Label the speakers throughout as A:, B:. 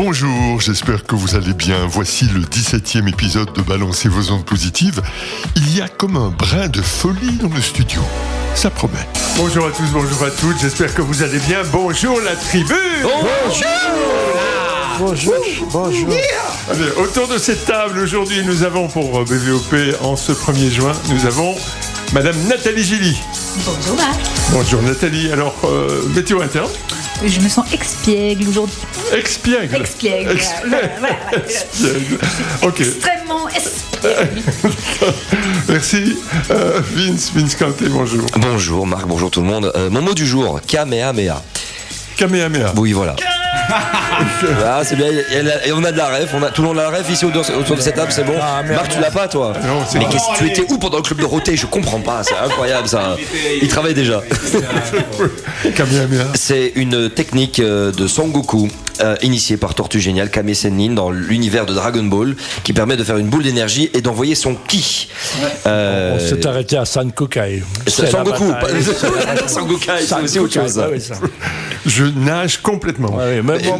A: Bonjour, j'espère que vous allez bien. Voici le 17e épisode de Balancez vos ondes positives. Il y a comme un brin de folie dans le studio. Ça promet.
B: Bonjour à tous, bonjour à toutes, j'espère que vous allez bien. Bonjour la tribu.
C: Bonjour.
B: Allez, autour de cette table, aujourd'hui, nous avons pour BVOP, en ce 1er juin, nous avons Madame Nathalie Gilly.
D: Bonjour Marc.
B: Bonjour Nathalie, alors, météo interne.
D: Je me sens expiègle aujourd'hui.
B: Expiègle.
D: Expiègle. Voilà.
B: Expiègle. Ok.
D: Extrêmement expiègle.
B: Merci. Vince Canté, bonjour.
E: Bonjour Marc, bonjour tout le monde. Mon mot du jour, Kamehameha.
B: Kamehameha.
E: Oui, voilà. Ah, c'est bien, et on a de la ref, tout le monde a la ref ici autour de cette table, c'est bon. Marc, tu l'as pas toi?
B: Non, c'est
E: mais tu étais où pendant le club de Roté? Je comprends pas, c'est incroyable ça. Il travaille déjà.
B: Kamehameha.
E: C'est une technique de Son Goku, initiée par Tortue Géniale, Kame Sennin, dans l'univers de Dragon Ball, qui permet de faire une boule d'énergie et d'envoyer son ki.
C: On s'est arrêté à San Kokai.
E: Son Goku, Son Goku, c'est aussi autre chose.
B: Je nage complètement.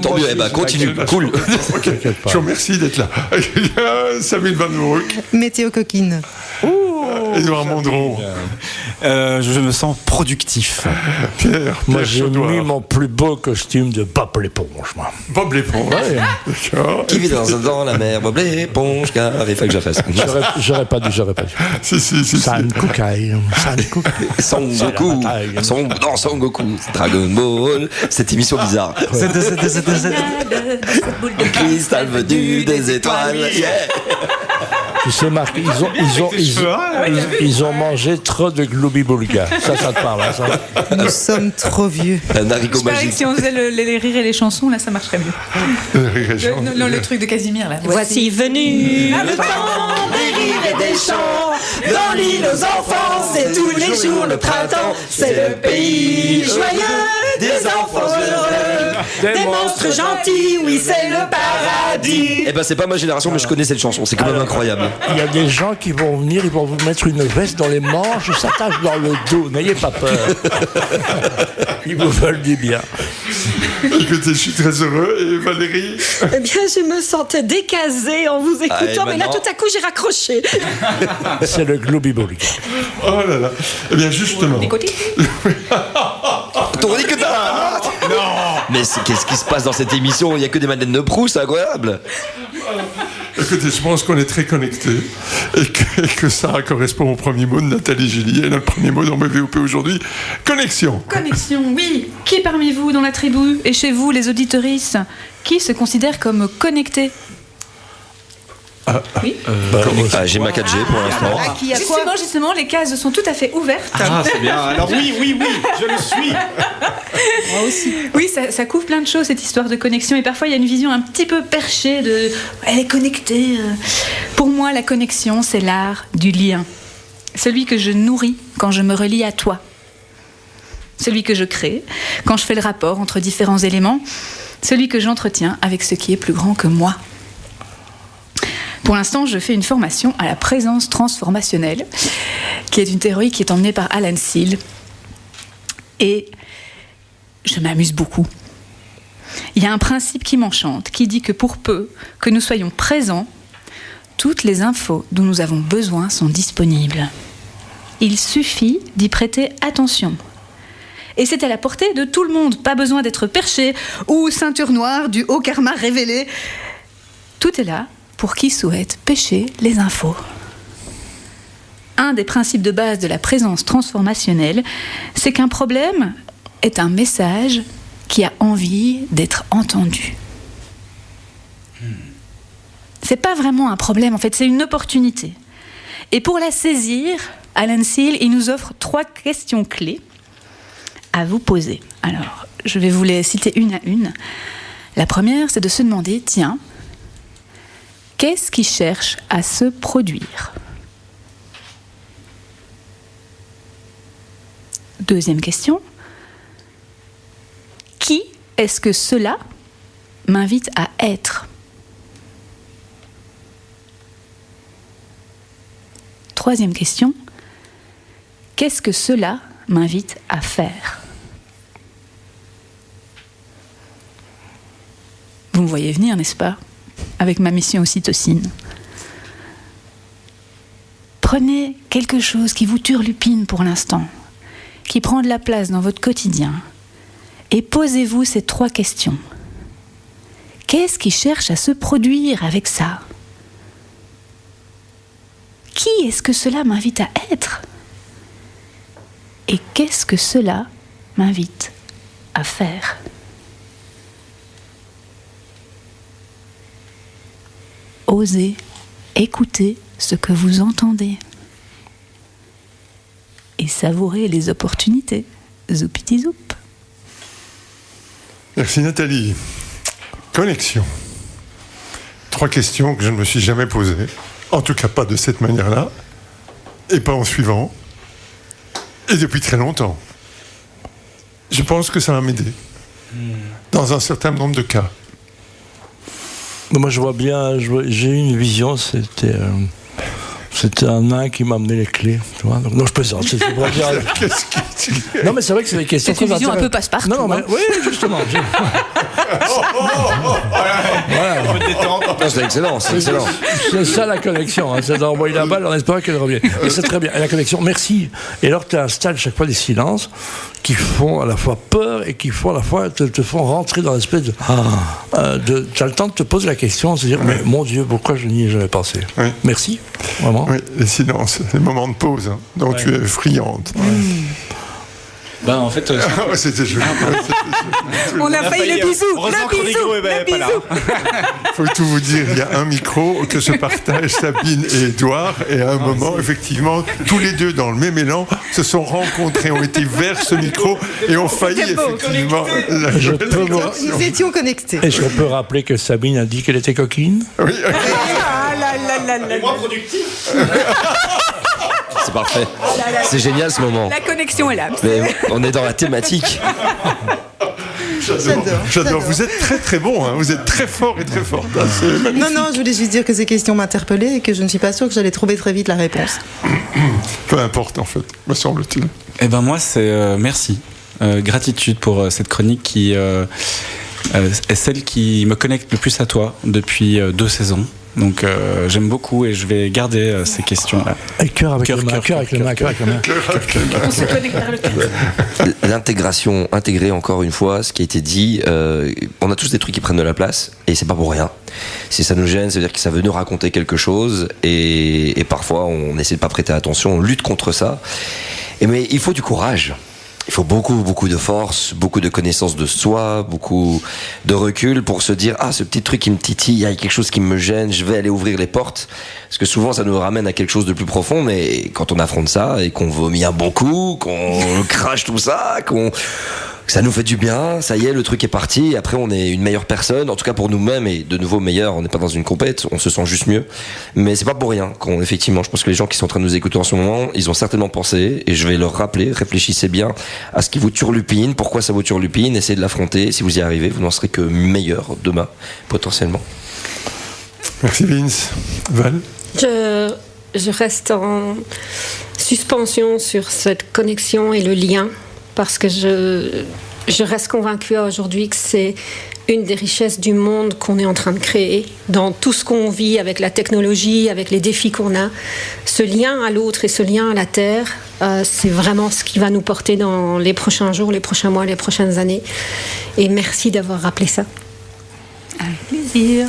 E: Tant mieux, continue, cool.
B: Okay. Je vous remercie d'être là. Sabine Van Broek.
F: Météo coquine.
B: Édouard Mondron.
G: Je me sens productif.
B: Pierre
C: Moi, j'ai
B: Chaudoir.
C: mis mon plus beau costume de Bob l'éponge, moi.
B: Bob l'éponge. D'accord.
E: Qui vit dans la mer, Bob l'éponge, car il faut que je la fasse.
C: J'aurais pas dû.
B: Si.
C: San Kokai.
E: Son Goku, Son Goku, Dragon Ball, cette émission bizarre. Cristal venu des étoiles. Yeah.
C: Tu sais, Marc, ils ont mangé trop de Globi-Boulga. Ça te parle, hein, ça?
F: Nous sommes trop vieux.
E: Un haricot
D: Je parie que
E: magique.
D: si on faisait les rires et les chansons, là, ça marcherait mieux. Le truc de Casimir, là.
F: Voici venu le temps des rires et des chants. Dans l'île aux enfants, c'est tous les jours le printemps. C'est le pays joyeux des enfants heureux. Des monstres gentils, oui, c'est le paradis.
E: Eh ben, c'est pas ma génération, mais je connais cette chanson. C'est quand même incroyable.
C: Il y a des gens qui vont venir, ils vont vous mettre une veste dans les manches, ils s'attachent dans le dos. N'ayez pas peur. Ils vous veulent du bien.
B: Écoutez, je suis très heureux. Et Valérie?
F: Eh bien, je me sentais décasée en vous écoutant, mais là, tout à coup, j'ai raccroché.
C: C'est le Globi-Boulga.
B: Oh là là. Eh bien, justement.
D: Des côtés.
E: T'aurais dit que t'as... Non. Mais qu'est-ce qui se passe dans cette émission? Il y a que des Madeleines de Proust, c'est incroyable.
B: Écoutez, je pense qu'on est très connectés et que ça correspond au premier mot de Nathalie Gilly. Et notre premier mot dans BVOP aujourd'hui, connexion.
D: Connexion, oui. Qui parmi vous, dans la tribu, et chez vous, les auditeuristes, qui se considère comme connecté? Oui.
E: J'ai ma 4G pour l'instant.
D: Justement, les cases sont tout à fait ouvertes.
G: Ah, c'est bien. Alors oui, je le suis.
D: Moi aussi. Oui, ça couvre plein de choses, cette histoire de connexion. Et parfois, il y a une vision un petit peu perchée de... Elle est connectée. Pour moi, la connexion, c'est l'art du lien. Celui que je nourris quand je me relie à toi. Celui que je crée quand je fais le rapport entre différents éléments. Celui que j'entretiens avec ce qui est plus grand que moi. Pour l'instant, je fais une formation à la présence transformationnelle, qui est une théorie qui est emmenée par Alan Seale. Et je m'amuse beaucoup. Il y a un principe qui m'enchante, qui dit que pour peu que nous soyons présents, toutes les infos dont nous avons besoin sont disponibles. Il suffit d'y prêter attention. Et c'est à la portée de tout le monde. Pas besoin d'être perché ou ceinture noire du haut karma révélé. Tout est là pour qui souhaite pêcher les infos. Un des principes de base de la présence transformationnelle, c'est qu'un problème est un message qui a envie d'être entendu. C'est pas vraiment un problème, en fait, c'est une opportunité. Et pour la saisir, Alan Seale, il nous offre 3 questions clés à vous poser. Alors, je vais vous les citer une à une. La première, c'est de se demander, tiens, qu'est-ce qui cherche à se produire? Deuxième question. Qui est-ce que cela m'invite à être? Troisième question. Qu'est-ce que cela m'invite à faire? Vous Vous me voyez venir, n'est-ce pas? Avec ma mission ocytocine. Prenez quelque chose qui vous turlupine pour l'instant, qui prend de la place dans votre quotidien, et posez-vous ces 3 questions. Qu'est-ce qui cherche à se produire avec ça? Qui est-ce que cela m'invite à être? Et qu'est-ce que cela m'invite à faire? Osez écouter ce que vous entendez et savourer les opportunités. Zoupiti zoup.
B: Merci Nathalie. Connexion. 3 questions que je ne me suis jamais posées. En tout cas pas de cette manière-là. Et pas en suivant. Et depuis très longtemps. Je pense que ça va m'aider. Dans un certain nombre de cas.
C: Moi, je vois bien, j'ai eu une vision, c'était un nain qui m'a amené les clés, tu vois. Donc, non, je plaisante. Non, mais c'est vrai que c'est des questions
D: très intéressantes. C'est une vision un peu passe-partout.
C: Non, mais oui, justement.
E: Voilà. C'est excellent, c'est excellent.
C: C'est ça la connexion, hein, c'est d'envoyer la balle en espérant qu'elle revienne. Et c'est très bien. Et la connexion, merci. Et alors, tu installes chaque fois des silences qui font à la fois peur et qui font à la fois te font rentrer dans l'espèce de tu as le temps de te poser la question, de se dire mais mon Dieu, pourquoi je n'y ai jamais pensé. Merci, vraiment.
B: Oui, les silences, les moments de pause, hein, dont tu es friande.
G: Ben, en fait,
B: c'était joli.
F: On a failli le bisou. Le bisou.
B: Faut tout vous dire, il y a un micro que se partagent Sabine et Édouard, et à un moment, effectivement, tous les deux dans le même élan se sont rencontrés, ont été vers ce micro et ont failli effectivement.
F: Nous étions connectés.
C: Est-ce qu'on peut rappeler que Sabine a dit qu'elle était coquine?
B: Oui.
G: Et moins productif.
E: C'est parfait. C'est génial ce moment.
D: La connexion est là.
E: Mais on est dans la thématique.
B: J'adore. Vous êtes très très bon, hein. Vous êtes très fort et très fort.
F: Non, je voulais juste dire que ces questions m'interpellaient et que je ne suis pas sûre que j'allais trouver très vite la réponse.
B: Peu importe en fait, me semble-t-il.
G: Eh ben moi c'est merci. Gratitude pour cette chronique qui est celle qui me connecte le plus à toi depuis 2 saisons. Donc j'aime beaucoup et je vais garder ces questions-là.
C: Cœur avec le main.
D: On se connecte vers le cœur.
E: L'intégration, intégrer encore une fois ce qui a été dit. On a tous des trucs qui prennent de la place et c'est pas pour rien. Si ça nous gêne, ça veut dire que ça veut nous raconter quelque chose et parfois on essaie de pas prêter attention, on lutte contre ça. Mais il faut du courage. Il faut beaucoup de force, beaucoup de connaissance de soi, beaucoup de recul pour se dire ce petit truc qui me titille, il y a quelque chose qui me gêne, je vais aller ouvrir les portes. Parce que souvent ça nous ramène à quelque chose de plus profond, mais quand on affronte ça et qu'on vomit un bon coup, qu'on crache tout ça, ça nous fait du bien, ça y est, le truc est parti, et après on est une meilleure personne, en tout cas pour nous-mêmes, et de nouveau meilleur, on n'est pas dans une compète, on se sent juste mieux, mais c'est pas pour rien effectivement, je pense que les gens qui sont en train de nous écouter en ce moment, ils ont certainement pensé, et je vais leur rappeler, réfléchissez bien à ce qui vous turlupine, pourquoi ça vous turlupine, essayez de l'affronter, si vous y arrivez, vous n'en serez que meilleur demain, potentiellement.
B: Merci Vince. Val?
H: Je reste en suspension sur cette connexion et le lien, parce que je reste convaincue aujourd'hui que c'est une des richesses du monde qu'on est en train de créer. Dans tout ce qu'on vit avec la technologie, avec les défis qu'on a, ce lien à l'autre et ce lien à la Terre, c'est vraiment ce qui va nous porter dans les prochains jours, les prochains mois, les prochaines années. Et merci d'avoir rappelé ça.
D: Avec plaisir.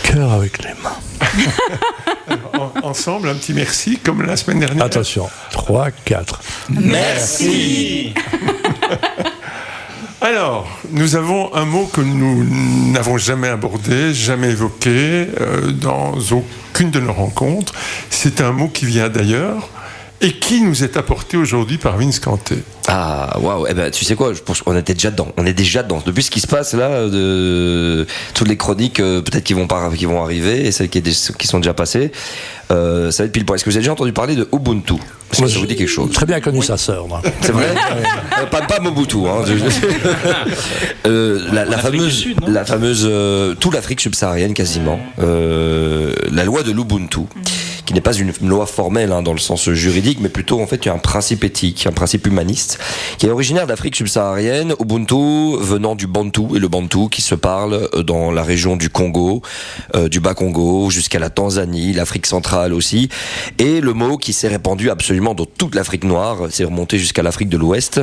C: Cœur avec les mains.
B: Ensemble, un petit merci, comme la semaine dernière.
C: Attention, 3, 4.
G: Merci.
B: Alors, nous avons un mot que nous n'avons jamais abordé, jamais évoqué dans aucune de nos rencontres. C'est un mot qui vient d'ailleurs et qui nous est apporté aujourd'hui par Vince Canté.
E: Ah, waouh, tu sais quoi, je pense qu'on était déjà dedans. On est déjà dedans. Depuis ce qui se passe là, toutes les chroniques, peut-être qui vont arriver, et celles qui sont déjà passées, ça va être pile poil. Est-ce que vous avez déjà entendu parler de Ubuntu? Est-ce que ça vous dit quelque chose?
C: Très bien connu sa sœur, moi.
E: C'est vrai? Pas Mobutu, hein. La fameuse, toute l'Afrique subsaharienne quasiment, la loi de l'Ubuntu, qui n'est pas une loi formelle dans le sens juridique, mais plutôt en fait un principe éthique, un principe humaniste, qui est originaire d'Afrique subsaharienne, Ubuntu venant du Bantou, et le Bantou qui se parle dans la région du Congo, du Bas-Congo, jusqu'à la Tanzanie, l'Afrique centrale aussi, et le mot qui s'est répandu absolument dans toute l'Afrique noire, c'est remonté jusqu'à l'Afrique de l'Ouest.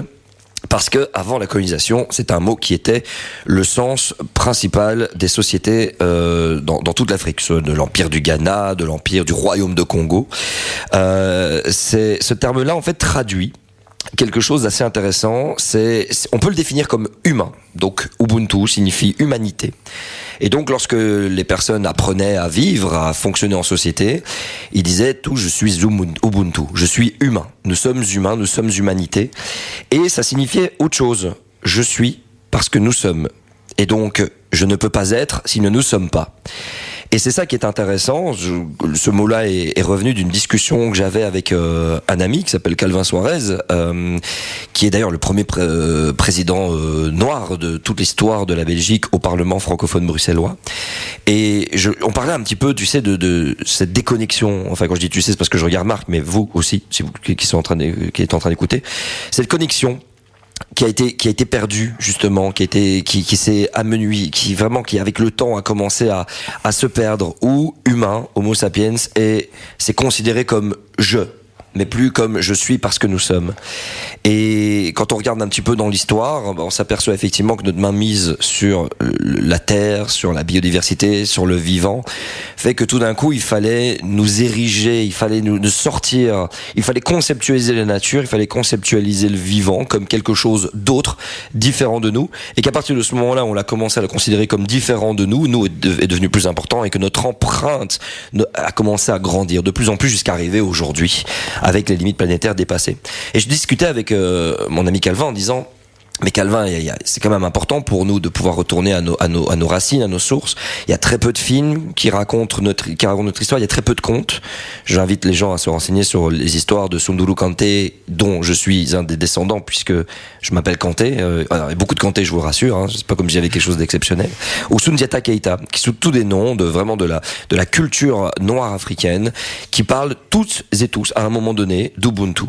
E: Parce que avant la colonisation, c'est un mot qui était le sens principal des sociétés dans toute l'Afrique, de l'empire du Ghana, de l'empire du royaume de Congo. Ce terme-là en fait traduit quelque chose d'assez intéressant. On peut le définir comme humain. Donc Ubuntu signifie humanité. Et donc lorsque les personnes apprenaient à vivre, à fonctionner en société, ils disaient tout, je suis Ubuntu, je suis humain. Nous sommes humains, nous sommes humanité. Et ça signifiait autre chose. Je suis parce que nous sommes. Et donc je ne peux pas être si nous ne sommes pas. Et c'est ça qui est intéressant. Ce mot-là est revenu d'une discussion que j'avais avec un ami qui s'appelle Calvin Suarez, qui est d'ailleurs le premier président noir de toute l'histoire de la Belgique au Parlement francophone bruxellois. Et on parlait un petit peu, tu sais, de cette déconnexion. Enfin, quand je dis tu sais, c'est parce que je regarde Marc, mais vous aussi, si vous qui êtes en train d'écouter, cette connexion qui a été perdu justement, qui s'est amenuisé, qui avec le temps a commencé à se perdre, où humain, Homo sapiens, c'est considéré comme je, mais plus comme je suis parce que nous sommes. Et quand on regarde un petit peu dans l'histoire, on s'aperçoit effectivement que notre mainmise sur la terre, sur la biodiversité, sur le vivant, fait que tout d'un coup, il fallait nous ériger, il fallait nous sortir, il fallait conceptualiser la nature, il fallait conceptualiser le vivant comme quelque chose d'autre, différent de nous, et qu'à partir de ce moment-là, on a commencé à le considérer comme différent de nous est devenu plus important, et que notre empreinte a commencé à grandir de plus en plus jusqu'à arriver aujourd'hui, avec les limites planétaires dépassées. Et je discutais avec mon ami Calvin en disant, mais Calvin, c'est quand même important pour nous de pouvoir retourner à nos racines, à nos sources. Il y a très peu de films qui racontent notre histoire, il y a très peu de contes. J'invite les gens à se renseigner sur les histoires de Sunduru Kanté, dont je suis un des descendants, puisque je m'appelle Kanté. Alors, il y a beaucoup de Kanté, je vous rassure, c'est pas comme si j'avais quelque chose d'exceptionnel. Ou Sundiata Keita, qui sont tous des noms vraiment de la culture noire africaine, qui parlent toutes et tous, à un moment donné, d'Ubuntu.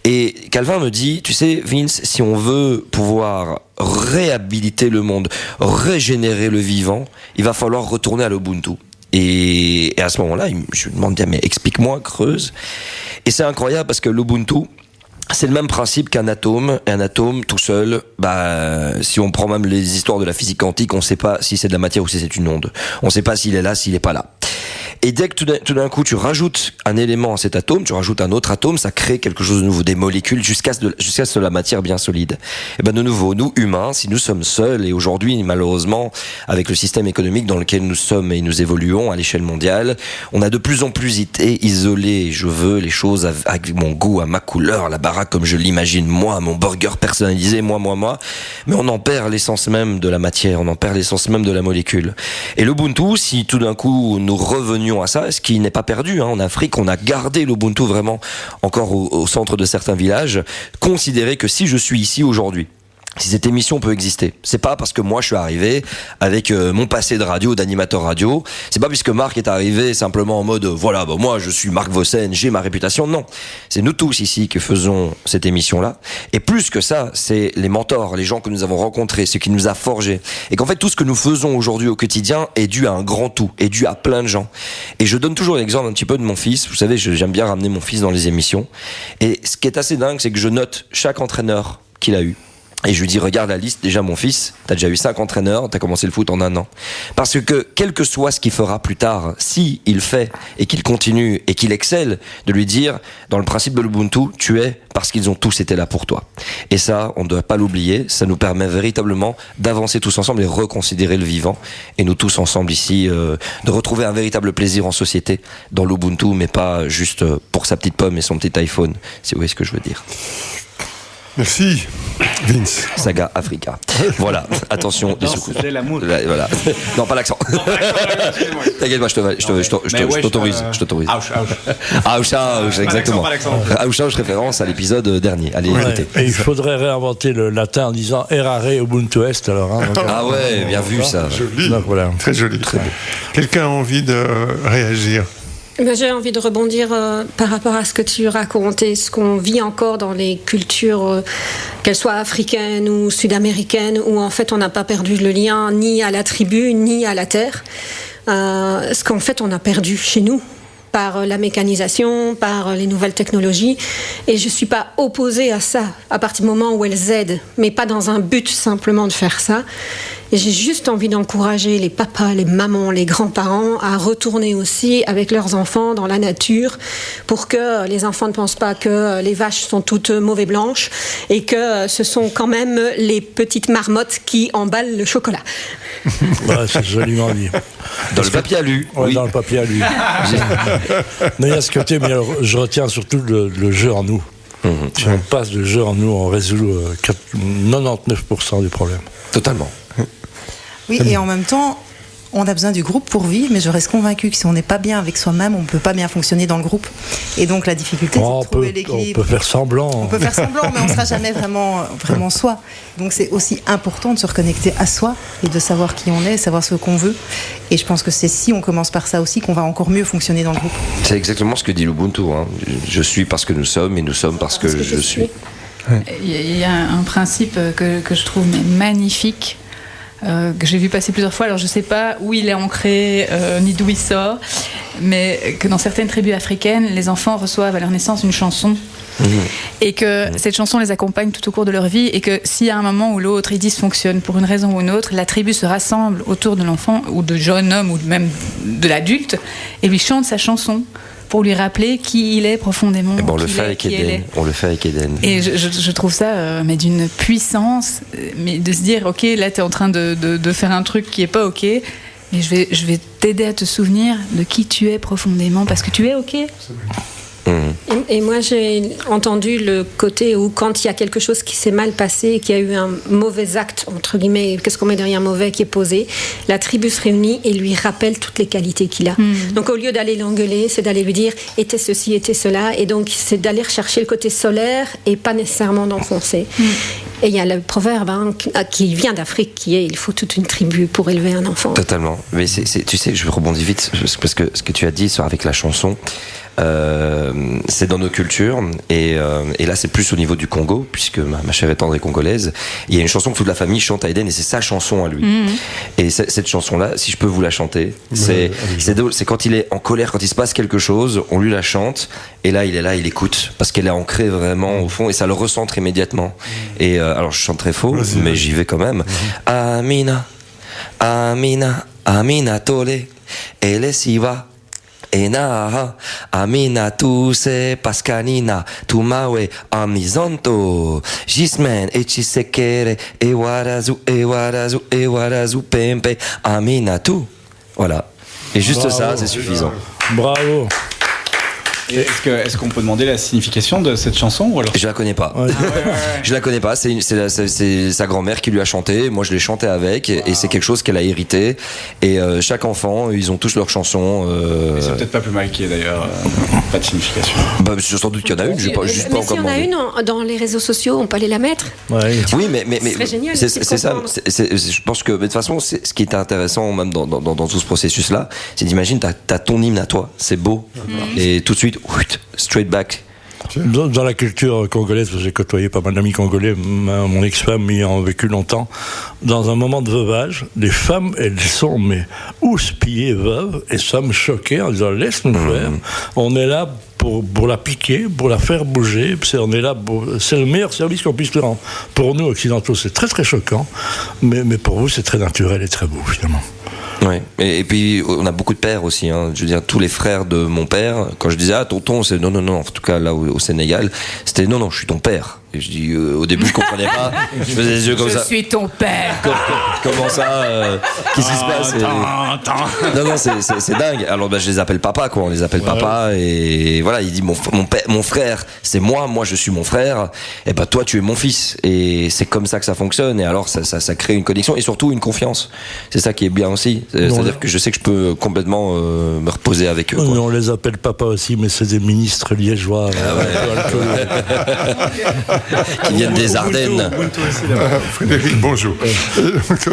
E: Et Calvin me dit, tu sais, Vince, si on veut pouvoir réhabiliter le monde, régénérer le vivant, il va falloir retourner à l'Ubuntu. Et à ce moment-là, je me demande, mais explique-moi, creuse. Et c'est incroyable parce que l'Ubuntu, c'est le même principe qu'un atome. Et un atome tout seul, si on prend même les histoires de la physique quantique, on ne sait pas si c'est de la matière ou si c'est une onde. On ne sait pas s'il est là, s'il n'est pas là. Et dès que tout d'un coup tu rajoutes un élément à cet atome, tu rajoutes un autre atome, ça crée quelque chose de nouveau, des molécules, jusqu'à ce que la matière bien solide. Et de nouveau, nous humains, si nous sommes seuls, et aujourd'hui malheureusement avec le système économique dans lequel nous sommes et nous évoluons à l'échelle mondiale, on a de plus en plus été isolés. Je veux les choses avec mon goût, à ma couleur, la baraque comme je l'imagine, moi, mon burger personnalisé, moi, mais on en perd l'essence même de la matière, on en perd l'essence même de la molécule. Et l'Ubuntu, si tout d'un coup nous revenions à ça, ce qui n'est pas perdu, en Afrique, on a gardé l'Ubuntu vraiment encore au centre de certains villages, considérer que si je suis ici aujourd'hui, si cette émission peut exister, c'est pas parce que moi je suis arrivé avec mon passé de radio, d'animateur radio, c'est pas puisque Marc est arrivé simplement en mode voilà, moi je suis Marc Vossen, j'ai ma réputation, non. C'est nous tous ici qui faisons cette émission-là. Et plus que ça, c'est les mentors, les gens que nous avons rencontrés, ce qui nous a forgés. Et qu'en fait tout ce que nous faisons aujourd'hui au quotidien est dû à un grand tout, est dû à plein de gens. Et je donne toujours l'exemple un petit peu de mon fils. Vous savez, j'aime bien ramener mon fils dans les émissions. Et ce qui est assez dingue, c'est que je note chaque entraîneur qu'il a eu. Et je lui dis, regarde la liste, déjà mon fils, t'as déjà eu 5 entraîneurs, t'as commencé le foot en 1 an. Parce que, quel que soit ce qu'il fera plus tard, si il fait, et qu'il continue, et qu'il excelle, de lui dire, dans le principe de l'Ubuntu, tu es parce qu'ils ont tous été là pour toi. Et ça, on ne doit pas l'oublier, ça nous permet véritablement d'avancer tous ensemble et reconsidérer le vivant, et nous tous ensemble ici, de retrouver un véritable plaisir en société, dans l'Ubuntu, mais pas juste pour sa petite pomme et son petit iPhone, si vous voyez ce que je veux dire.
B: Merci, Vince.
E: Saga Africa. Voilà, attention, des secousses.
G: C'était l'amour.
E: Voilà. Non, pas l'accent. T'inquiète pas, je t'autorise. Ouch, exactement. Ouch, référence à l'épisode dernier. Allez, écoutez.
C: Et il faudrait réinventer le latin en disant errare Ubuntu est, alors.
E: Ah ouais, bien vu ça.
B: Joli.
C: Donc, voilà.
B: Très joli. Très beau. Quelqu'un a envie de réagir?
H: J'ai envie de rebondir par rapport à ce que tu racontais, ce qu'on vit encore dans les cultures, qu'elles soient africaines ou sud-américaines, où en fait on n'a pas perdu le lien ni à la tribu, ni à la terre. Ce qu'en fait on a perdu chez nous, par la mécanisation, par les nouvelles technologies. Et je ne suis pas opposée à ça, à partir du moment où elles aident, mais pas dans un but simplement de faire ça. Et j'ai juste envie d'encourager les papas, les mamans, les grands-parents à retourner aussi avec leurs enfants dans la nature pour que les enfants ne pensent pas que les vaches sont toutes mauvais blanches et que ce sont quand même les petites marmottes qui emballent le chocolat.
C: Ouais, c'est joliment dit.
E: Dans le papier alu.
C: Ouais,
E: Oui.
C: dans le papier alu. Non, il y a ce côté, mais alors, je retiens surtout le jeu en nous. Si on passe le jeu en nous, on résout 99% des problèmes.
E: Totalement.
I: Oui, et en même temps, on a besoin du groupe pour vivre, mais je reste convaincue que si on n'est pas bien avec soi-même, on ne peut pas bien fonctionner dans le groupe. Et donc la difficulté, c'est de trouver l'équilibre.
C: On peut faire semblant.
I: On peut faire semblant, mais on ne sera jamais vraiment soi. Donc c'est aussi important de se reconnecter à soi et de savoir qui on est, savoir ce qu'on veut. Et je pense que c'est si on commence par ça aussi qu'on va encore mieux fonctionner dans le groupe.
E: C'est exactement ce que dit l'Ubuntu. Hein. Je suis parce que nous sommes et nous sommes parce que je suis.
D: Il y a un principe que je trouve magnifique, que j'ai vu passer plusieurs fois. Alors je ne sais pas où il est ancré ni d'où il sort, mais que dans certaines tribus africaines, les enfants reçoivent à leur naissance une chanson. Et que cette chanson les accompagne tout au cours de leur vie, et que si à un moment ou l'autre ils dysfonctionnent pour une raison ou une autre, la tribu se rassemble autour de l'enfant ou de jeune homme ou même de l'adulte et lui chante sa chanson pour lui rappeler qui il est profondément.
E: Et bon, on le fait avec Eden. On le fait avec Eden.
D: Et je trouve ça mais d'une puissance, mais de se dire ok, là tu es en train de faire un truc qui est pas ok, mais je vais t'aider à te souvenir de qui tu es profondément, parce que tu es ok.
H: Et moi, j'ai entendu le côté où quand il y a quelque chose qui s'est mal passé, qu'il y a eu un mauvais acte, entre guillemets, qu'est-ce qu'on met derrière mauvais, qui est posé, la tribu se réunit et lui rappelle toutes les qualités qu'il a. Donc au lieu d'aller l'engueuler, c'est d'aller lui dire « était ceci, était cela », et donc c'est d'aller rechercher le côté solaire et pas nécessairement d'enfoncer. Et il y a le proverbe qui vient d'Afrique, qui est « il faut toute une tribu pour élever un enfant ».
E: Totalement. Mais tu sais, je rebondis vite, parce que ce que tu as dit avec la chanson, c'est dans nos cultures, et là c'est plus au niveau du Congo, puisque ma chère tendre est congolaise. Il y a une chanson que toute la famille chante à Eden, et c'est sa chanson à lui. Et cette chanson-là, si je peux vous la chanter, c'est quand il est en colère, quand il se passe quelque chose, on lui la chante, et là il est là, il écoute, parce qu'elle est ancrée vraiment au fond, et ça le recentre immédiatement. Et alors je chante très faux, mais j'y vais quand même. Amina, Amina, Amina Tole, elle s'y va. Ena amina tu se pascanina tu mawe amizonto jismen echisekere ewarazu pempe amina tu. Voilà. Et juste
C: Bravo.
E: ça, c'est suffisant.
C: Bravo.
G: Et est-ce qu'on peut demander la signification de cette chanson ou alors...
E: Je la connais pas. Je la connais pas. C'est sa grand-mère qui lui a chanté. Moi, je l'ai chanté avec, et c'est quelque chose qu'elle a hérité. Et chaque enfant, ils ont tous leur chanson.
G: Et c'est peut-être pas plus mal qu'il y ait d'ailleurs pas de signification.
E: Bah, sans doute qu'il y en a une. J'ai pas, juste pas
H: mais
E: encore
H: s'il y en a
E: demandé.
H: une dans les réseaux sociaux, on peut aller la mettre.
C: Ouais.
E: Oui, mais
H: Ce serait génial,
E: c'est
H: c'est
E: ça.
H: comprendre.
E: Je pense que, mais de toute façon, ce qui est intéressant même dans tout ce processus-là, c'est d'imaginer t'as ton hymne à toi, c'est beau, et tout de suite, straight back.
C: Dans la culture congolaise, j'ai côtoyé pas mal d'amis congolais, mon ex-femme y a vécu longtemps. Dans un moment de veuvage, les femmes, elles sont houspillées veuves, et sommes choquées en disant laisse-nous faire, on est là pour la piquer, pour la faire bouger, on est là c'est le meilleur service qu'on puisse lui rendre. Pour nous occidentaux, c'est très très choquant, mais pour vous, c'est très naturel et très beau finalement.
E: Ouais. Et puis on a beaucoup de pères aussi, hein. Je veux dire, tous les frères de mon père, quand je disais tonton, c'est non, en tout cas là au Sénégal, c'était non, je suis ton père. Et je dis au début je comprenais pas, je faisais des yeux comme ça.
D: Je suis ton père.
E: Comment ça qu'est-ce qui se passe Non, c'est dingue. Alors je les appelle papa, quoi. On les appelle papa, et voilà, il dit mon frère, c'est moi je suis mon frère, et bah toi tu es mon fils, et c'est comme ça que ça fonctionne. Et alors ça crée une connexion et surtout une confiance. C'est ça qui est bien aussi. C'est-à-dire que je sais que je peux complètement me reposer avec eux, quoi.
C: On les appelle papa aussi, mais c'est des ministres liégeois.
E: Qui viennent des Ardennes.
B: Frédéric, bonjour. Donc,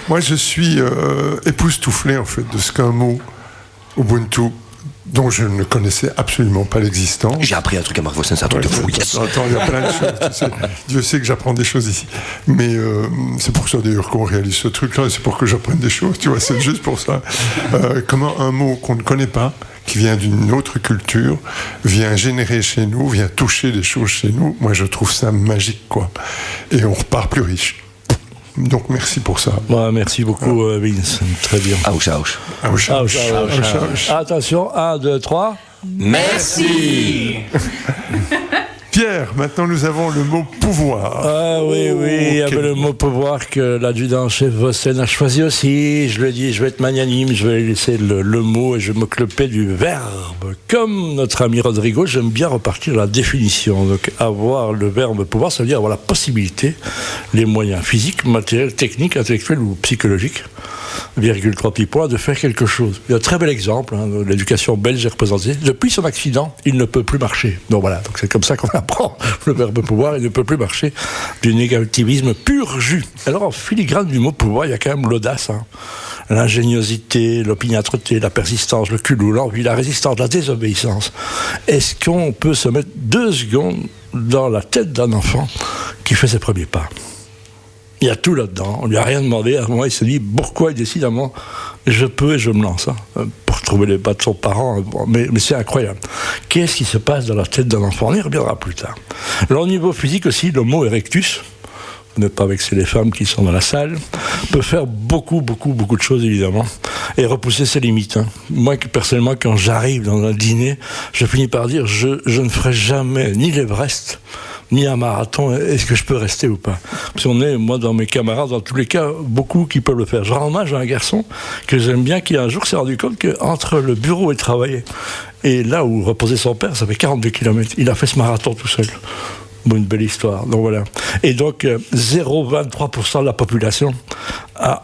B: moi, je suis époustouflé en fait de ce qu'un mot Ubuntu dont je ne connaissais absolument pas l'existence.
E: J'ai appris un truc à Marc Vossen, c'est un truc de fou. Yes.
B: Attends, il y a plein de choses. Tu sais. Dieu sait que j'apprends des choses ici. Mais c'est pour ça d'ailleurs qu'on réalise ce truc-là, c'est pour que j'apprenne des choses, tu vois, c'est juste pour ça. Comment un mot qu'on ne connaît pas, qui vient d'une autre culture, vient générer chez nous, vient toucher des choses chez nous, moi je trouve ça magique, quoi. Et on repart plus riche. Donc merci pour ça.
C: Ouais, merci beaucoup, Vince. Très bien.
E: Ouch, ouch.
B: Ouch, ouch, ouch, ouch.
C: Attention, 1, 2, 3.
E: Merci.
B: Pierre, maintenant nous avons le mot pouvoir.
C: Ah oui, il y avait le mot pouvoir que l'adjudant-chef Vossen a choisi aussi. Je lui ai dit, je vais être magnanime, je vais laisser le mot et je vais m'occuper du verbe. Comme notre ami Rodrigo, j'aime bien repartir de la définition. Donc avoir le verbe pouvoir, ça veut dire avoir la possibilité, les moyens physiques, matériels, techniques, intellectuels ou psychologiques, 3 petits points, de faire quelque chose. Il y a un très bel exemple, l'éducation belge est représentée. Depuis son accident, il ne peut plus marcher. Donc voilà, donc c'est comme ça qu'on apprend le verbe pouvoir, il ne peut plus marcher, du négativisme pur jus. Alors en filigrane du mot pouvoir, il y a quand même l'audace, l'ingéniosité, l'opiniâtreté, la persistance, le culot, l'envie, la résistance, la désobéissance. Est-ce qu'on peut se mettre 2 secondes dans la tête d'un enfant qui fait ses premiers pas ? Il y a tout là-dedans, on lui a rien demandé. À un moment, il se dit pourquoi il décide à un moment, je peux et je me lance, pour trouver les pas de son parent. Mais c'est incroyable. Qu'est-ce qui se passe dans la tête d'un enfant ? On y reviendra plus tard. Alors, au niveau physique aussi, le mot erectus, ne pas vexer les femmes qui sont dans la salle, peut faire beaucoup de choses évidemment, et repousser ses limites. Moi, personnellement, quand j'arrive dans un dîner, je finis par dire je ne ferai jamais ni l'Everest, ni un marathon, est-ce que je peux rester ou pas ? Parce qu'on est, moi, dans mes camarades, dans tous les cas, beaucoup qui peuvent le faire. Je rends hommage à un garçon que j'aime bien, qui un jour s'est rendu compte qu'entre le bureau et le travail, et là où reposait son père, ça fait 42 km. Il a fait ce marathon tout seul. Bon, une belle histoire. Donc voilà. Et donc, 0,23% de la population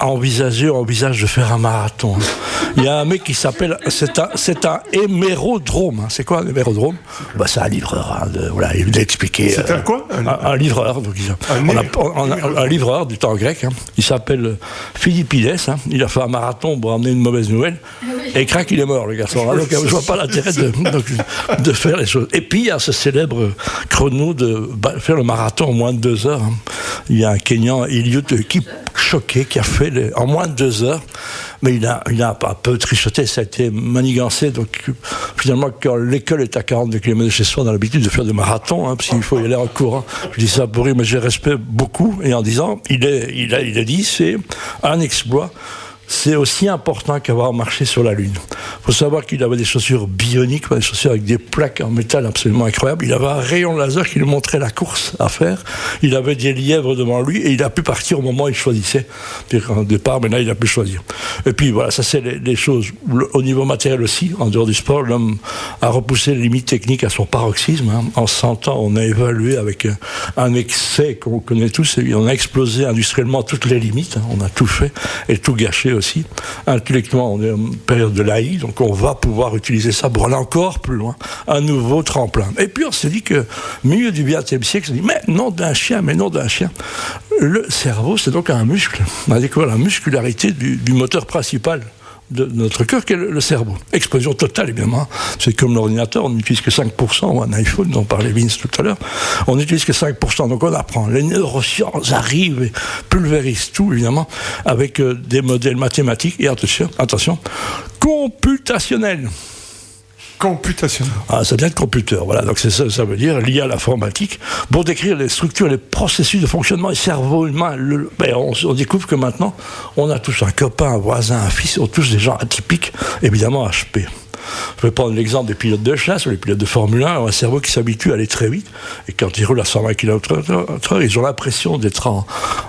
C: envisage de faire un marathon. Il y a un mec qui s'appelle, c'est un hémérodrome. C'est quoi un hémérodrome ? C'est un livreur. Voilà, il vient expliquer.
B: C'est un quoi ?
C: Un livreur. Donc, un livreur du temps grec. Il s'appelle Philippides. Il a fait un marathon pour amener une mauvaise nouvelle. Et crac, il est mort, le garçon. Donc, je vois pas l'intérêt de faire les choses. Et puis, il y a ce célèbre chrono de faire le marathon en moins de 2 heures. Il y a un Kenyan, Eliud, qui choqué, qui a fait en moins de 2 heures, mais il a un peu trichoté, ça a été manigancé. Donc finalement, quand l'école est à 42 km de chez soi, on a l'habitude de faire des marathons, parce qu'il faut y aller en courant. Je dis ça pour rire, mais j'ai respect beaucoup, et en disant, il a dit, c'est un exploit. C'est aussi important qu'avoir marché sur la Lune. Il faut savoir qu'il avait des chaussures bioniques, des chaussures avec des plaques en métal absolument incroyables. Il avait un rayon laser qui lui montrait la course à faire. Il avait des lièvres devant lui et il a pu partir au moment où il choisissait. Au départ, maintenant, il a pu choisir. Et puis voilà, ça c'est les choses. Au niveau matériel aussi, en dehors du sport, l'homme a repoussé les limites techniques à son paroxysme. En 100 ans, on a évalué avec un excès qu'on connaît tous. Et on a explosé industriellement toutes les limites. On a tout fait et tout gâché aussi. Intellectuellement, on est en période de l'AI, donc on va pouvoir utiliser ça pour aller encore plus loin, un nouveau tremplin. Et puis on s'est dit que, milieu du XXe siècle, on s'est dit, mais nom d'un chien, le cerveau, c'est donc un muscle. On a découvert la muscularité du moteur principal de notre cœur, qui est le cerveau. Explosion totale, évidemment. C'est comme l'ordinateur, on n'utilise que 5%, ou un iPhone, dont parlait Vince tout à l'heure, on n'utilise que 5%, donc on apprend. Les neurosciences arrivent et pulvérisent tout, évidemment, avec des modèles mathématiques, et attention, computationnels.
B: Computationnel.
C: Ça vient de computer, voilà. Donc ça veut dire lié à l'informatique. Pour décrire les structures, les processus de fonctionnement du cerveau humain, on découvre que maintenant, on a tous un copain, un voisin, un fils, on a tous des gens atypiques, évidemment HP. Je vais prendre l'exemple des pilotes de chasse ou les pilotes de Formule 1, un cerveau qui s'habitue à aller très vite, et quand ils roulent à 120 km/h, ils ont l'impression d'être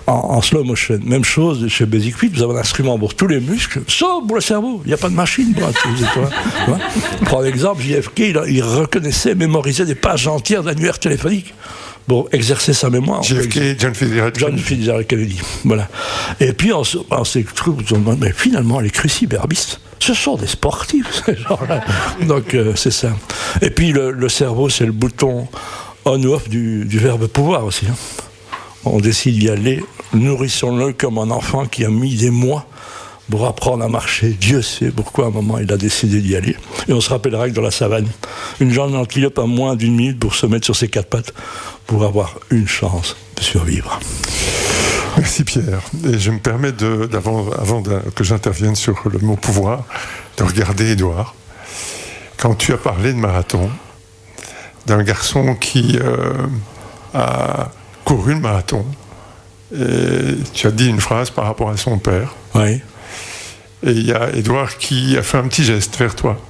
C: en slow motion. Même chose chez Basic Fit, vous avez un instrument pour tous les muscles, sauf pour le cerveau. Il n'y a pas de machine. Prends l'exemple, JFK, il reconnaissait, mémorisait des pages entières d'annuaires téléphoniques. Pour exercer sa mémoire.
B: JFK, John
C: Fitzgerald Kennedy. Voilà. Et puis, on s'est cru, mais finalement, les cruciverbistes, ce sont des sportifs, ces gens-là. Donc, c'est ça. Et puis, le cerveau, c'est le bouton on ou off du verbe pouvoir aussi. On décide d'y aller, nourrissons-le comme un enfant qui a mis des mois pour apprendre à marcher. Dieu sait pourquoi à un moment il a décidé d'y aller. Et on se rappellera que dans la savane, une jeune antilope a moins d'1 minute pour se mettre sur ses 4 pattes pour avoir une chance de survivre.
B: Merci Pierre. Et je me permets, avant que j'intervienne sur le mot pouvoir, de regarder Édouard. Quand tu as parlé de marathon, d'un garçon qui a couru le marathon, et tu as dit une phrase par rapport à son père.
C: Oui.
B: Et il y a Édouard qui a fait un petit geste vers toi.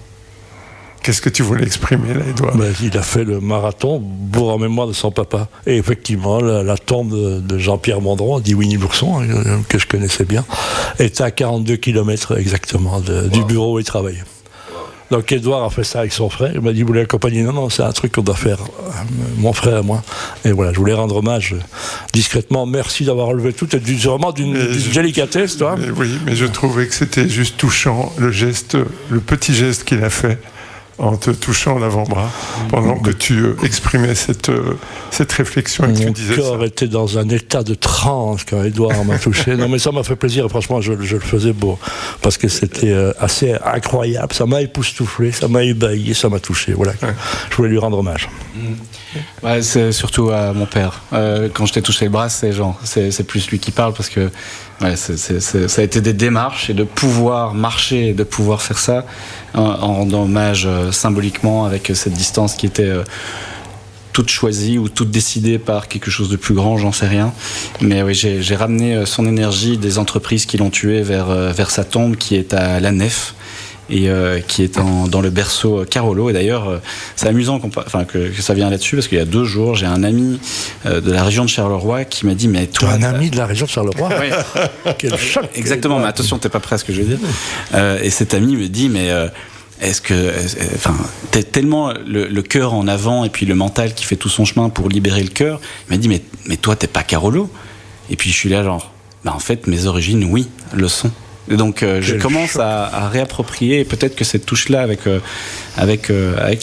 B: Qu'est-ce que tu voulais exprimer là, Édouard ?
C: Il a fait le marathon en mémoire de son papa. Et effectivement, la tombe de Jean-Pierre Mondron, dit Winnie Bourson, que je connaissais bien, était à 42 km exactement du bureau où il travaillait. Donc Édouard a fait ça avec son frère. Il m'a dit, vous voulez accompagner ? Non, c'est un truc qu'on doit faire, mon frère et moi. Et voilà, je voulais rendre hommage discrètement. Merci d'avoir relevé tout. C'est vraiment d'une délicatesse, toi.
B: Oui, mais je trouvais que c'était juste touchant, le petit geste qu'il a fait en te touchant l'avant-bras pendant que tu exprimais cette réflexion et que tu disais ça. Mon
C: corps était dans un état de transe quand Édouard m'a touché. Non mais ça m'a fait plaisir, franchement je le faisais beau parce que c'était assez incroyable, ça m'a époustouflé, ça m'a ébahi, ça m'a touché, voilà. Ouais. Je voulais lui rendre hommage.
G: Ouais, c'est surtout à mon père. Quand je t'ai touché le bras, c'est plus lui qui parle parce que ouais, ça a été des démarches et de pouvoir marcher et de pouvoir faire ça en rendant hommage symboliquement avec cette distance qui était toute choisie ou toute décidée par quelque chose de plus grand, j'en sais rien. Mais oui, j'ai ramené son énergie des entreprises qui l'ont tué vers sa tombe qui est à La Nef. Et qui est dans le berceau Carolo. Et d'ailleurs, c'est amusant que ça vient là-dessus, parce qu'il y a 2 jours, j'ai un ami de la région de Charleroi qui m'a dit, mais toi...
C: Un ami de la région de Charleroi ?
G: Oui. Quel choc. Exactement, mais attention, t'es pas prêt à ce que je veux dire. Et cet ami me dit, mais... t'es tellement le cœur en avant et puis le mental qui fait tout son chemin pour libérer le cœur. Il m'a dit, mais toi, t'es pas Carolo ? Et puis je suis là, genre, en fait, mes origines, oui, le sont. Et donc je commence à réapproprier, et peut-être que cette touche-là avec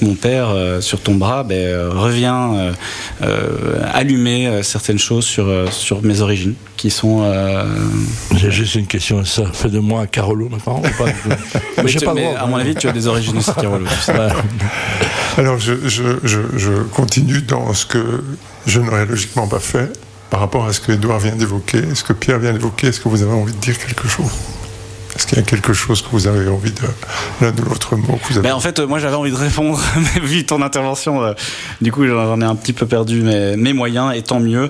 G: mon père sur ton bras revient allumer certaines choses sur mes origines qui sont...
C: J'ai juste une question, ça fait de moi un Carolo maintenant ou pas?
G: mais à mon avis tu as des origines aussi Carolo.
B: Alors je continue dans ce que je n'aurais logiquement pas fait par rapport à ce que Édouard vient d'évoquer, ce que Pierre vient d'évoquer. Est-ce que vous avez envie de dire quelque chose ? Est-ce qu'il y a quelque chose que vous avez envie de... l'un ou l'autre mot que vous avez...
G: En fait, moi j'avais envie de répondre, mais vu ton intervention, du coup j'en ai un petit peu perdu mes moyens, et tant mieux.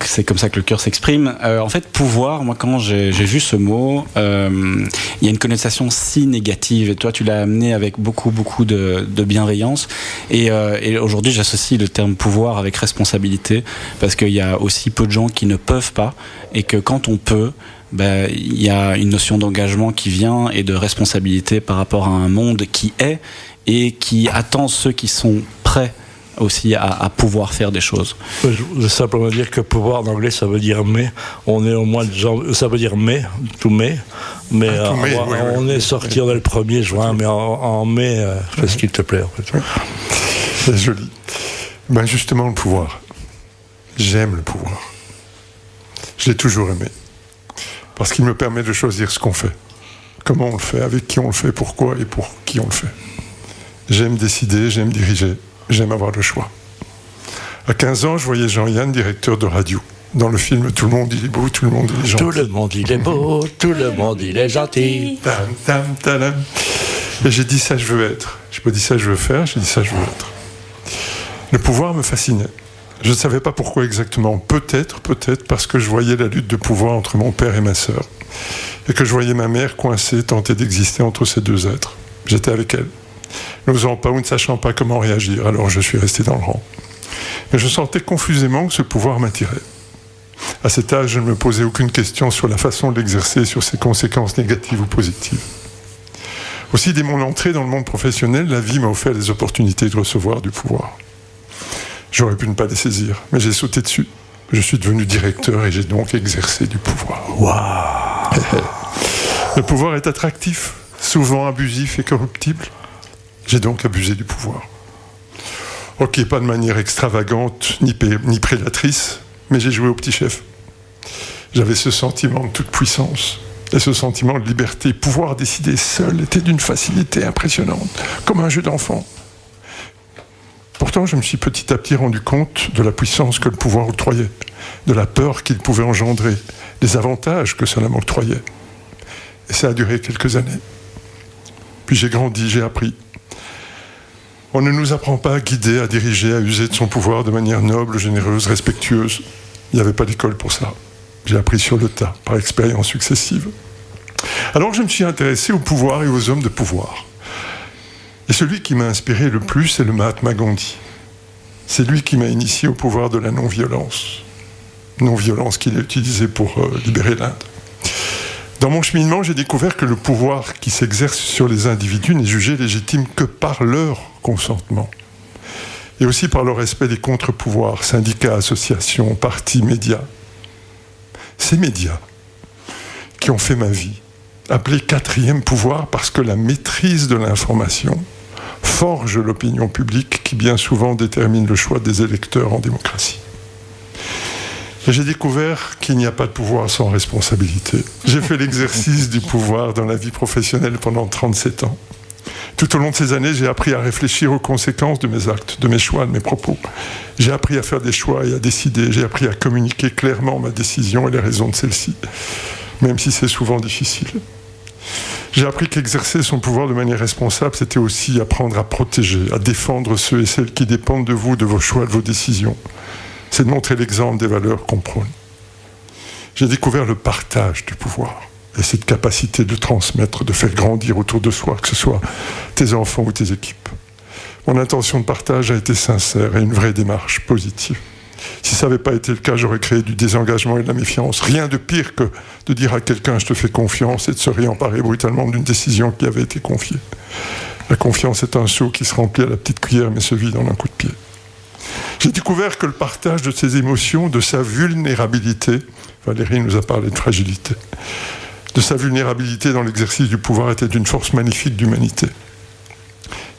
G: C'est comme ça que le cœur s'exprime. En fait, pouvoir, moi quand j'ai vu ce mot, il y a une connotation si négative, et toi tu l'as amené avec beaucoup de bienveillance, et aujourd'hui j'associe le terme pouvoir avec responsabilité, parce qu'il y a aussi peu de gens qui ne peuvent pas, et que quand on peut, il y a une notion d'engagement qui vient et de responsabilité par rapport à un monde qui est et qui attend ceux qui sont prêts aussi à pouvoir faire des choses.
C: Je veux simplement dire que pouvoir en anglais ça veut dire mai. On est au mois de janvier, ça veut dire mai, tout mai. Mais on est sorti le 1er juin, mais en mai, fais ce qu'il te plaît. En fait.
B: C'est joli. Justement, le pouvoir. J'aime le pouvoir. Je l'ai toujours aimé. Parce qu'il me permet de choisir ce qu'on fait. Comment on le fait, avec qui on le fait, pourquoi et pour qui on le fait. J'aime décider, j'aime diriger, j'aime avoir le choix. À 15 ans, je voyais Jean-Yann, directeur de radio. Dans le film, tout le monde il est beau, tout le monde il est gentil.
C: Tout le monde il est beau, tout le monde il est gentil.
B: Et j'ai dit ça je veux être. J'ai pas dit ça je veux faire, j'ai dit ça je veux être. Le pouvoir me fascinait. Je ne savais pas pourquoi exactement. Peut-être parce que je voyais la lutte de pouvoir entre mon père et ma sœur. Et que je voyais ma mère coincée, tenter d'exister entre ces 2 êtres. J'étais avec elle, n'osant pas ou ne sachant pas comment réagir, alors je suis resté dans le rang. Mais je sentais confusément que ce pouvoir m'attirait. À cet âge, je ne me posais aucune question sur la façon de l'exercer, sur ses conséquences négatives ou positives. Aussi, dès mon entrée dans le monde professionnel, la vie m'a offert des opportunités de recevoir du pouvoir. J'aurais pu ne pas les saisir, mais j'ai sauté dessus. Je suis devenu directeur et j'ai donc exercé du pouvoir.
C: Waouh.
B: Le pouvoir est attractif, souvent abusif et corruptible. J'ai donc abusé du pouvoir. Ok, pas de manière extravagante ni prédatrice, mais j'ai joué au petit chef. J'avais ce sentiment de toute puissance. Et ce sentiment de liberté, pouvoir décider seul, était d'une facilité impressionnante, comme un jeu d'enfant. Pourtant, je me suis petit à petit rendu compte de la puissance que le pouvoir octroyait, de la peur qu'il pouvait engendrer, des avantages que cela m'octroyait. Et ça a duré quelques années. Puis j'ai grandi, j'ai appris. On ne nous apprend pas à guider, à diriger, à user de son pouvoir de manière noble, généreuse, respectueuse. Il n'y avait pas d'école pour ça. J'ai appris sur le tas, par expériences successives. Alors je me suis intéressé au pouvoir et aux hommes de pouvoir. Et celui qui m'a inspiré le plus, c'est le Mahatma Gandhi. C'est lui qui m'a initié au pouvoir de la non-violence. Non-violence qu'il a utilisée pour libérer l'Inde. Dans mon cheminement, j'ai découvert que le pouvoir qui s'exerce sur les individus n'est jugé légitime que par leur consentement. Et aussi par le respect des contre-pouvoirs, syndicats, associations, partis, médias. Ces médias qui ont fait ma vie, appelés quatrième pouvoir parce que la maîtrise de l'information forge l'opinion publique qui bien souvent détermine le choix des électeurs en démocratie. Et j'ai découvert qu'il n'y a pas de pouvoir sans responsabilité. J'ai fait l'exercice du pouvoir dans la vie professionnelle pendant 37 ans. Tout au long de ces années, j'ai appris à réfléchir aux conséquences de mes actes, de mes choix, de mes propos. J'ai appris à faire des choix et à décider. J'ai appris à communiquer clairement ma décision et les raisons de celle-ci, même si c'est souvent difficile. J'ai appris qu'exercer son pouvoir de manière responsable, c'était aussi apprendre à protéger, à défendre ceux et celles qui dépendent de vous, de vos choix, de vos décisions. C'est de montrer l'exemple des valeurs qu'on prône. J'ai découvert le partage du pouvoir et cette capacité de transmettre, de faire grandir autour de soi, que ce soit tes enfants ou tes équipes. Mon intention de partage a été sincère et une vraie démarche positive. Si ça n'avait pas été le cas, j'aurais créé du désengagement et de la méfiance. Rien de pire que de dire à quelqu'un « je te fais confiance » et de se réemparer brutalement d'une décision qui avait été confiée. La confiance est un seau qui se remplit à la petite cuillère mais se vide en un coup de pied. J'ai découvert que le partage de ses émotions, de sa vulnérabilité, Valérie nous a parlé de fragilité, de sa vulnérabilité dans l'exercice du pouvoir était une force magnifique d'humanité.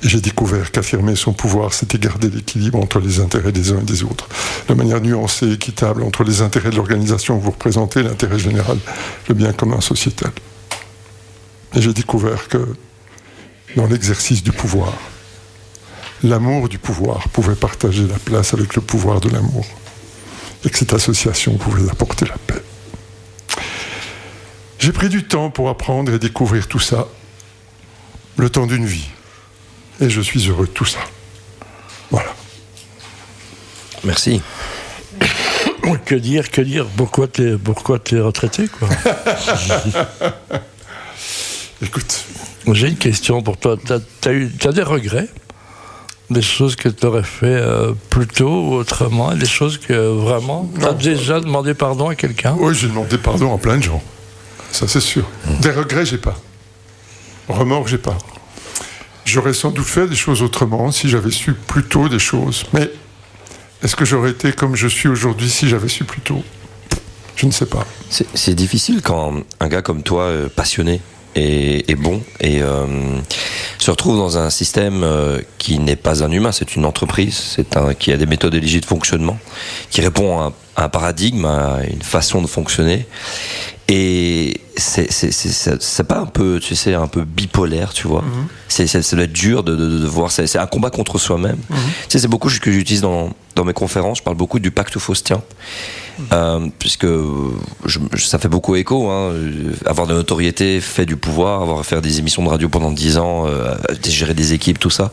B: Et j'ai découvert qu'affirmer son pouvoir, c'était garder l'équilibre entre les intérêts des uns et des autres, de manière nuancée et équitable entre les intérêts de l'organisation que vous représentez et l'intérêt général, le bien commun sociétal. Et j'ai découvert que dans l'exercice du pouvoir, l'amour du pouvoir pouvait partager la place avec le pouvoir de l'amour, et que cette association pouvait apporter la paix. J'ai pris du temps pour apprendre et découvrir tout ça, le temps d'une vie. Et je suis heureux de tout ça. Voilà.
E: Merci.
C: Que dire pourquoi t'es retraité, quoi.
B: Écoute.
C: J'ai une question pour toi. T'as des regrets? Des choses que tu aurais fait plus tôt ou autrement, et des choses que vraiment tu as déjà demandé pardon à quelqu'un?
B: Oui, j'ai demandé pardon à plein de gens. Ça, c'est sûr. Des regrets, j'ai pas. Remords, j'ai pas. J'aurais sans doute fait des choses autrement si j'avais su plus tôt des choses. Mais est-ce que j'aurais été comme je suis aujourd'hui si j'avais su plus tôt? Je ne sais pas.
E: C'est difficile quand un gars comme toi, passionné, est bon et se retrouve dans un système qui n'est pas un humain, c'est une entreprise, qui a des méthodologies de fonctionnement, qui répond à un paradigme, à une façon de fonctionner. Et c'est pas un peu, tu sais, un peu bipolaire, tu vois. Ça doit être dur de voir. C'est un combat contre soi-même. Tu sais, c'est beaucoup ce que j'utilise dans mes conférences. Je parle beaucoup du pacte faustien, puisque ça fait beaucoup écho. Avoir de la notoriété fait du pouvoir, faire des émissions de radio pendant 10 ans, gérer des équipes, tout ça.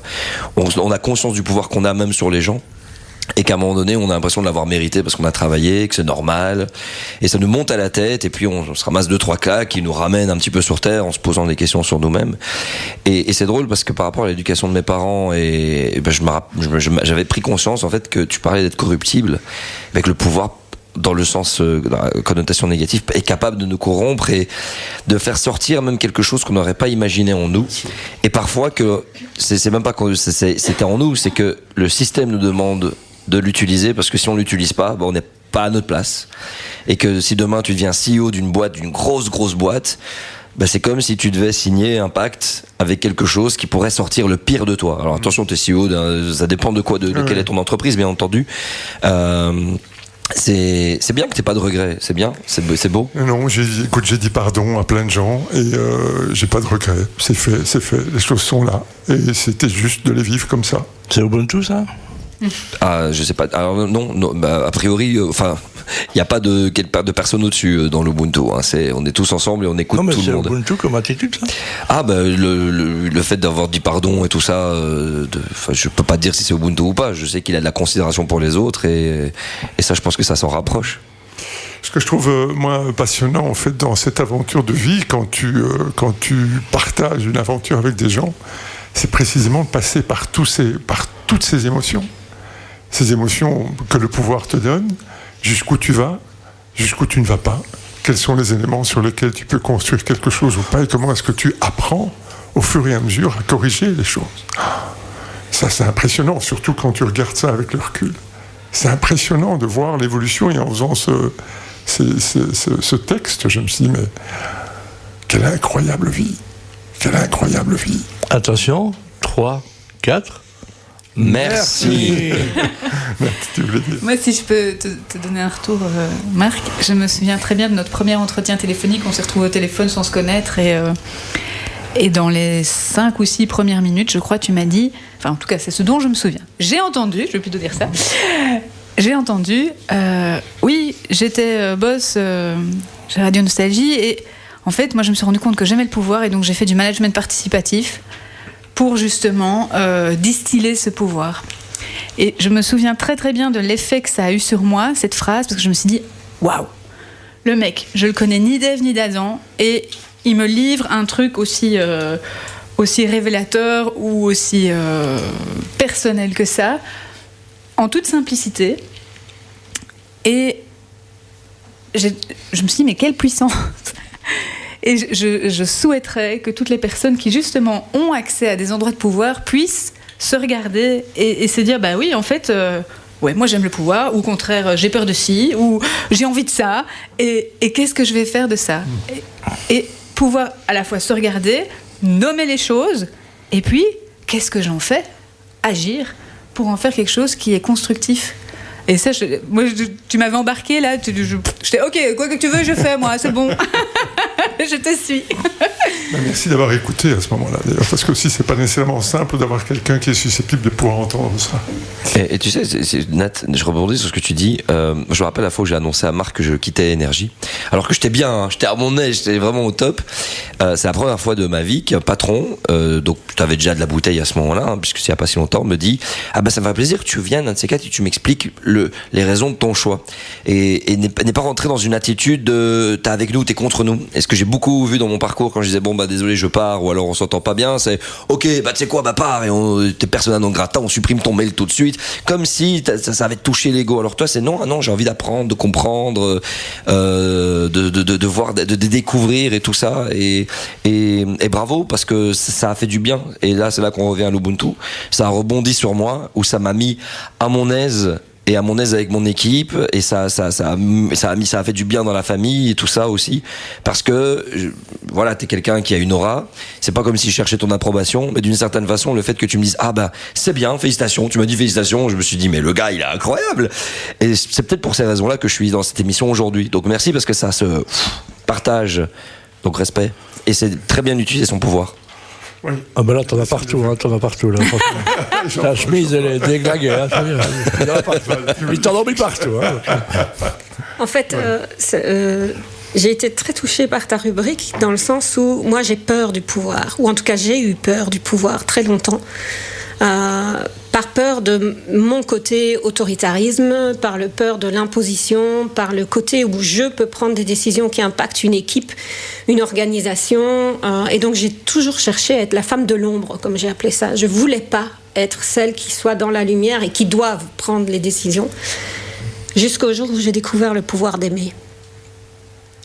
E: On a conscience du pouvoir qu'on a même sur les gens. Et qu'à un moment donné, on a l'impression de l'avoir mérité parce qu'on a travaillé, que c'est normal. Et ça nous monte à la tête, et puis on se ramasse 2-3 claques qui nous ramènent un petit peu sur terre en se posant des questions sur nous-mêmes. Et c'est drôle parce que par rapport à l'éducation de mes parents, j'avais pris conscience en fait que tu parlais d'être corruptible, avec le pouvoir dans le sens, dans la connotation négative, est capable de nous corrompre et de faire sortir même quelque chose qu'on n'aurait pas imaginé en nous. Et parfois que c'est même pas que c'était en nous, c'est que le système nous demande de l'utiliser, parce que si on l'utilise pas, on n'est pas à notre place. Et que si demain tu deviens CEO d'une boîte, d'une grosse boîte, c'est comme si tu devais signer un pacte avec quelque chose qui pourrait sortir le pire de toi. Alors attention, t'es CEO, ça dépend de quoi, de quelle est ton entreprise, bien entendu. C'est bien que t'aies pas de regrets, c'est bien, c'est beau.
B: Non, j'ai dit pardon à plein de gens et j'ai pas de regrets. C'est fait, les choses sont là. Et c'était juste de les vivre comme ça.
C: C'est Ubuntu, ça ?
E: Ah, je sais pas. Alors non, bah, a priori, enfin, il n'y a pas de personne au-dessus dans l'Ubuntu. Hein. On est tous ensemble et on écoute tout le monde.
C: Non, mais c'est Ubuntu comme attitude, ça ?
E: Ah, bah, le fait d'avoir dit pardon et tout ça, je peux pas dire si c'est Ubuntu ou pas. Je sais qu'il a de la considération pour les autres et ça, je pense que ça s'en rapproche.
B: Ce que je trouve, moi, passionnant, en fait, dans cette aventure de vie, quand tu partages une aventure avec des gens, c'est précisément de passer par toutes ces émotions. Ces émotions que le pouvoir te donne, jusqu'où tu vas, jusqu'où tu ne vas pas, quels sont les éléments sur lesquels tu peux construire quelque chose ou pas, et comment est-ce que tu apprends au fur et à mesure à corriger les choses. Ça, c'est impressionnant, surtout quand tu regardes ça avec le recul. C'est impressionnant de voir l'évolution, et en faisant ce texte, je me suis dit, mais quelle incroyable vie. Quelle incroyable vie.
C: Attention, 3, 4...
E: Merci.
D: Moi, si je peux te donner un retour, Marc, je me souviens très bien de notre premier entretien téléphonique. On s'est retrouvés au téléphone sans se connaître et dans les 5 ou 6 premières minutes, je crois, tu m'as dit, enfin en tout cas c'est ce dont je me souviens. J'ai entendu, je vais plutôt dire ça, j'ai entendu, oui, j'étais boss chez Radio Nostalgie et en fait, moi je me suis rendu compte que j'aimais le pouvoir et donc j'ai fait du management participatif pour justement distiller ce pouvoir. Et je me souviens très très bien de l'effet que ça a eu sur moi, cette phrase, parce que je me suis dit, waouh, le mec, je le connais ni d'Ève ni d'Adam, et il me livre un truc aussi révélateur ou aussi personnel que ça, en toute simplicité. Et je me suis dit, mais quelle puissance! Et je souhaiterais que toutes les personnes qui justement ont accès à des endroits de pouvoir puissent se regarder et se dire, bah oui, en fait, ouais, moi j'aime le pouvoir, ou au contraire, j'ai peur de ci, ou j'ai envie de ça, et qu'est-ce que je vais faire de ça ? Et pouvoir à la fois se regarder, nommer les choses, et puis, qu'est-ce que j'en fais ? Agir pour en faire quelque chose qui est constructif. Et ça, tu m'avais embarqué là, j'étais ok, quoi que tu veux, je fais, moi, c'est bon. Je te suis.
B: Merci d'avoir écouté à ce moment-là, d'ailleurs, parce que aussi c'est pas nécessairement simple d'avoir quelqu'un qui est susceptible de pouvoir entendre ça.
E: Et tu sais, Nat, je rebondis sur ce que tu dis. Je me rappelle la fois où j'ai annoncé à Marc que je quittais Énergie, alors que j'étais bien, hein, j'étais à mon aise, j'étais vraiment au top. C'est la première fois de ma vie qu'un patron, donc tu avais déjà de la bouteille à ce moment-là, hein, puisque c'est il n'y a pas si longtemps, me dit, ah bah ça me fait plaisir que tu viennes, un de ces quatre, et tu m'expliques les raisons de ton choix. Et n'est pas rentré dans une attitude de t'es avec nous, t'es contre nous. Et ce que j'ai beaucoup vu dans mon parcours quand je disais bon bah désolé je pars, ou alors on s'entend pas bien, c'est ok bah tu sais quoi, bah pars, et t'es persona non grata, on supprime ton mail tout de suite, comme si ça avait touché l'ego. Alors toi c'est non, j'ai envie d'apprendre, de comprendre, de voir, de découvrir et tout ça, et bravo, parce que ça a fait du bien. Et là c'est là qu'on revient à l'Ubuntu, ça a rebondi sur moi, où ça m'a mis à mon aise, et à mon aise avec mon équipe, et ça a fait du bien dans la famille et tout ça aussi, parce que voilà, t'es quelqu'un qui a une aura, c'est pas comme si je cherchais ton approbation, mais d'une certaine façon le fait que tu me dises ah bah c'est bien, félicitations, tu m'as dit félicitations, je me suis dit mais le gars il est incroyable, et c'est peut-être pour ces raisons là que je suis dans cette émission aujourd'hui. Donc merci, parce que ça se partage, donc respect, et c'est très bien d'utiliser son pouvoir.
B: Oui.
C: Ah ben là, t'en as partout, hein, là. La chemise, elle est déglinguée, hein, il t'en a mis partout. Hein.
H: En fait, j'ai été très touchée par ta rubrique, dans le sens où moi j'ai peur du pouvoir, ou en tout cas j'ai eu peur du pouvoir très longtemps. Par peur de mon côté autoritarisme, par le peur de l'imposition, par le côté où je peux prendre des décisions qui impactent une équipe, une organisation, et donc j'ai toujours cherché à être la femme de l'ombre, comme j'ai appelé ça. Je voulais pas être celle qui soit dans la lumière et qui doive prendre les décisions, jusqu'au jour où j'ai découvert le pouvoir d'aimer.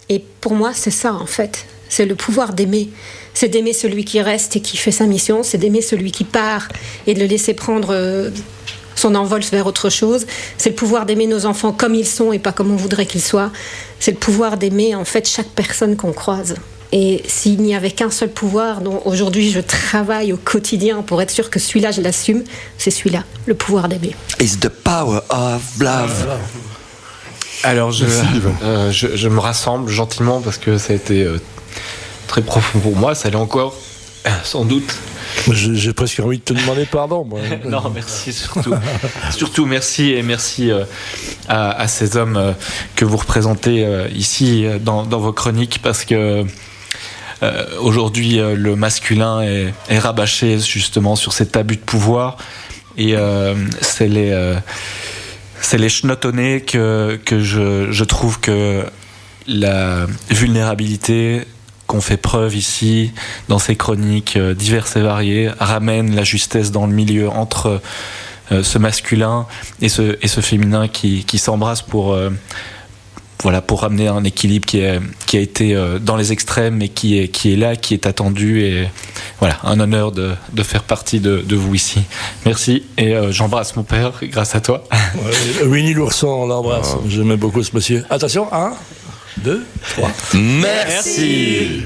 H: Et pour moi c'est ça en fait, c'est le pouvoir d'aimer. C'est d'aimer celui qui reste et qui fait sa mission, c'est d'aimer celui qui part et de le laisser prendre son envol vers autre chose. C'est le pouvoir d'aimer nos enfants comme ils sont et pas comme on voudrait qu'ils soient. C'est le pouvoir d'aimer en fait chaque personne qu'on croise. Et s'il n'y avait qu'un seul pouvoir dont aujourd'hui je travaille au quotidien pour être sûr que celui-là je l'assume, c'est celui-là, le pouvoir d'aimer.
E: It's the power of love.
J: Alors,
B: Merci, Ivan.
J: je me rassemble gentiment parce que ça a été très profond pour moi. Ça l'est encore, sans doute.
C: J'ai presque envie de te demander pardon, moi.
J: Non, merci surtout. Surtout merci et merci à ces hommes que vous représentez ici dans vos chroniques parce que aujourd'hui le masculin est rabâché justement sur ces abus de pouvoir et c'est les chenotonnés que je trouve que la vulnérabilité qu'on fait preuve ici dans ces chroniques diverses et variées ramène la justesse dans le milieu entre ce masculin et ce féminin qui s'embrasse pour ramener un équilibre qui a été dans les extrêmes mais qui est là, qui est attendu et voilà, un honneur de faire partie de vous ici. Merci et j'embrasse mon père grâce à toi.
C: Winnie l'ourson, on l'embrasse. J'aimais beaucoup ce monsieur. Attention, 1, 2, 3.
E: Merci.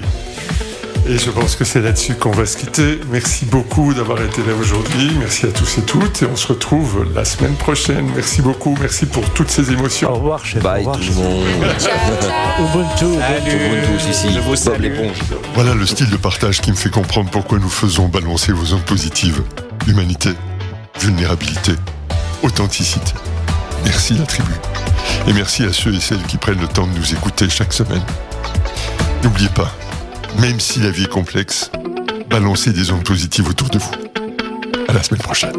B: Et je pense que c'est là-dessus qu'on va se quitter. Merci beaucoup d'avoir été là aujourd'hui. Merci à tous et toutes. Et on se retrouve la semaine prochaine. Merci beaucoup. Merci pour toutes ces émotions.
C: Au revoir, chef.
E: Bye tout le monde.
C: Ubuntu.
E: Ubuntu, ici.
J: Je vous
E: Bob
J: salue.
E: l'éponge.
A: Voilà le style de partage qui me fait comprendre pourquoi nous faisons balancer vos ondes positives. Humanité, vulnérabilité, authenticité. Merci la tribu. Et merci à ceux et celles qui prennent le temps de nous écouter chaque semaine. N'oubliez pas, même si la vie est complexe, balancez des ondes positives autour de vous. À la semaine prochaine.